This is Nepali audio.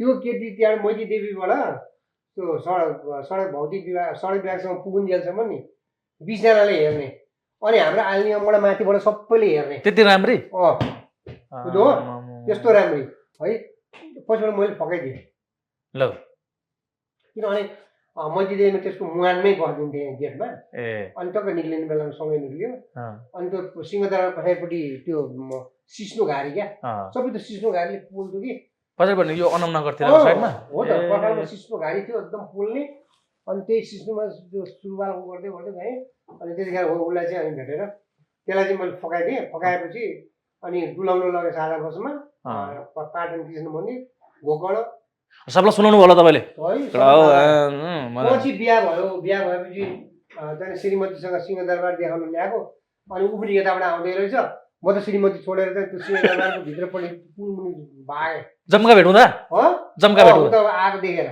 त्यो केटी त्यहाँ मैती देवीबाट त्यो सडक भौतिक विभाग सडक विभागसँग पुगुन्जेलसम्म नि 20 जनाले हेर्ने अनि हाम्रो आलिनियमबाट माथिबाट सबैले हेर्ने त्यति राम्री बुझ्नु हो त्यस्तो राम्री है पछिबाट मैले फकाइदिएँ ल किनभने मैती देवीमा त्यसको मुहानमै बसिदिन्थेँ गेटमा ए अनि टक्क निक्लिने बेलामा सँगै निक्लियो अनि त्यो सिंहदरबार पछाडिपट्टि त्यो सिस्नो घारी क्या सबै त्यो सिस्नो घारीले पोल्थ्यो कि पछाडिबाट यो अनम नगरतिर साइडमा हो त पठाउमा सिस्नो घारी थियो एकदम पोल्ने अनि त्यही सिस्नोमा त्यो सुरुवाल गर्दै गर्दै गएँ अनि त्यतिखेर उसलाई चाहिँ अनि भेटेर त्यसलाई चाहिँ मैले फकाइदिएँ फकाएपछि अनि डुलाउनु लगेँ सादा बसमा पाटन कृष्ण मन्दिर गोकर्ण सबलाई सुनाउनु भयो तपाईँले पछि बिहा भएपछि त्यहाँदेखि श्रीमतीसँग सिंहदरबार देखाउनु ल्याएको अनि ऊ पनि यताबाट आउँदै रहेछ म त श्रीमती छोडेर चाहिँ त्यो सिंहदरबारको भित्रपट्टि पुलमुनि भागेँ जम्का भेट हुँदा जम्का भेट हुँदा आएको देखेर